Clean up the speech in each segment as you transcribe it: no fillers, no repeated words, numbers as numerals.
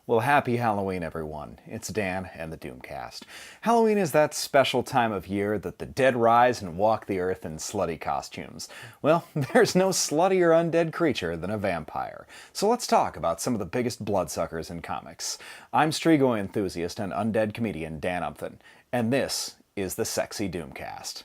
Well, happy Halloween, everyone. It's Dan and the Doomcast. Halloween is that special time of year that the dead rise and walk the earth in slutty costumes. Well, there's no sluttier undead creature than a vampire. So let's talk about some of the biggest bloodsuckers in comics. I'm Strigoi enthusiast and undead comedian Dan Upton, and this is the Sexy Doomcast.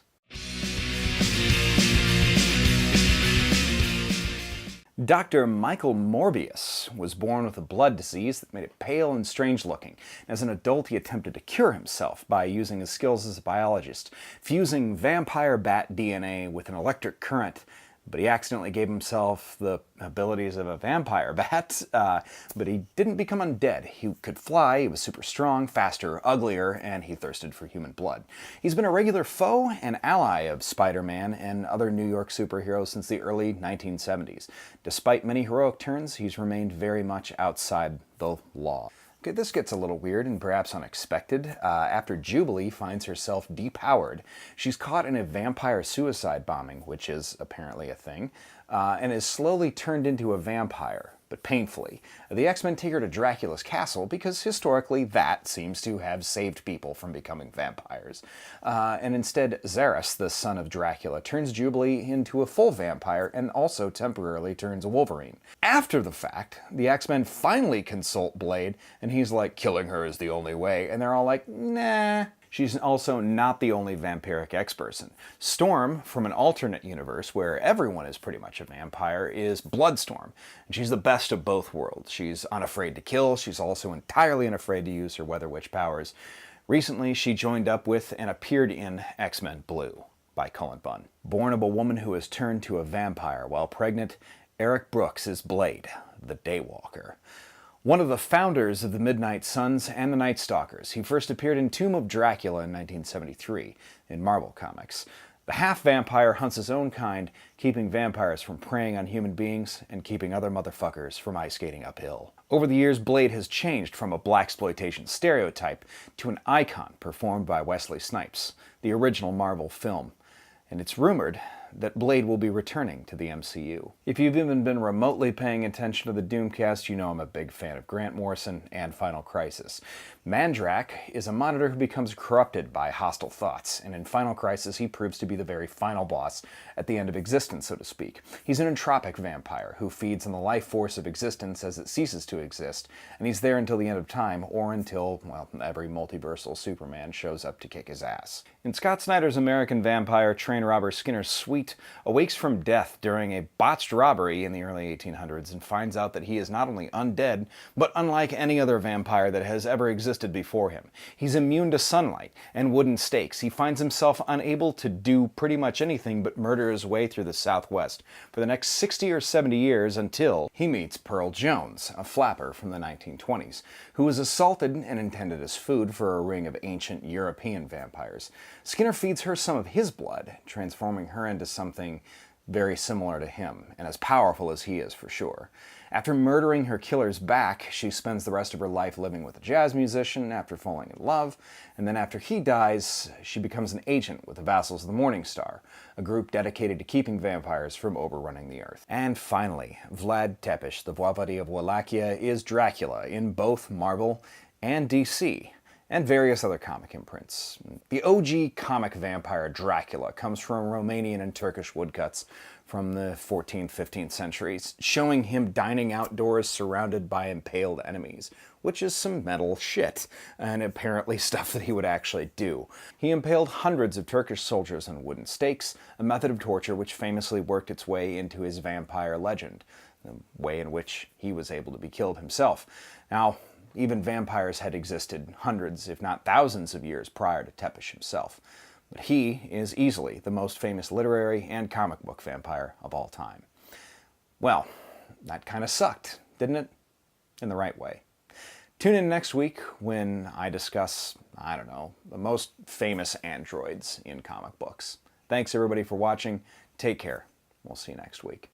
Dr. Michael Morbius was born with a blood disease that made it pale and strange looking. As an adult, he attempted to cure himself by using his skills as a biologist, fusing vampire bat DNA with an electric current. But he accidentally gave himself the abilities of a vampire bat, but he didn't become undead. He could fly, he was super strong, faster, uglier, and he thirsted for human blood. He's been a regular foe and ally of Spider-Man and other New York superheroes since the early 1970s. Despite many heroic turns, he's remained very much outside the law. Okay, this gets a little weird and perhaps unexpected. After Jubilee finds herself depowered, she's caught in a vampire suicide bombing, which is apparently a thing, and is slowly turned into a vampire, but painfully. The X-Men take her to Dracula's castle because historically that seems to have saved people from becoming vampires. And instead, Xeris, the son of Dracula, turns Jubilee into a full vampire and also temporarily turns a Wolverine. After the fact, the X-Men finally consult Blade, and he's like, killing her is the only way, and they're all like, nah. She's also not the only vampiric X-person. Storm, from an alternate universe where everyone is pretty much a vampire, is Bloodstorm. And she's the best of both worlds. She's unafraid to kill. She's also entirely unafraid to use her Weather Witch powers. Recently, she joined up with and appeared in X-Men Blue by Cullen Bunn. Born of a woman who has turned to a vampire while pregnant, Eric Brooks is Blade, the Daywalker. One of the founders of the Midnight Suns and the Night Stalkers, he first appeared in Tomb of Dracula in 1973 in Marvel Comics. The half-vampire hunts his own kind, keeping vampires from preying on human beings and keeping other motherfuckers from ice skating uphill. Over the years, Blade has changed from a blaxploitation stereotype to an icon performed by Wesley Snipes, the original Marvel film. And it's rumored that Blade will be returning to the MCU. If you've even been remotely paying attention to the Doomcast, you know I'm a big fan of Grant Morrison and Final Crisis. Mandrak is a monitor who becomes corrupted by hostile thoughts, and in Final Crisis he proves to be the very final boss at the end of existence, so to speak. He's an entropic vampire who feeds on the life force of existence as it ceases to exist, and he's there until the end of time, or until, well, every multiversal Superman shows up to kick his ass. In Scott Snyder's American Vampire, train robber Skinner Sweet awakes from death during a botched robbery in the early 1800s and finds out that he is not only undead, but unlike any other vampire that has ever existed before him. He's immune to sunlight and wooden stakes. He finds himself unable to do pretty much anything but murder his way through the Southwest for the next 60 or 70 years until he meets Pearl Jones, a flapper from the 1920s, who was assaulted and intended as food for a ring of ancient European vampires. Skinner feeds her some of his blood, transforming her into something very similar to him, and as powerful as he is for sure. After murdering her killer's back, she spends the rest of her life living with a jazz musician after falling in love, and then after he dies, she becomes an agent with the Vassals of the Morning Star, a group dedicated to keeping vampires from overrunning the earth. And finally, Vlad Tepes, the Voivode of Wallachia, is Dracula in both Marvel and DC, and various other comic imprints. The OG comic vampire Dracula comes from Romanian and Turkish woodcuts from the 14th, 15th centuries, showing him dining outdoors surrounded by impaled enemies, which is some metal shit, and apparently stuff that he would actually do. He impaled hundreds of Turkish soldiers on wooden stakes, a method of torture which famously worked its way into his vampire legend, the way in which he was able to be killed himself. Now, even vampires had existed hundreds, if not thousands of years prior to Tepes himself. But he is easily the most famous literary and comic book vampire of all time. Well, that kind of sucked, didn't it? In the right way. Tune in next week when I discuss, I don't know, the most famous androids in comic books. Thanks everybody for watching. Take care. We'll see you next week.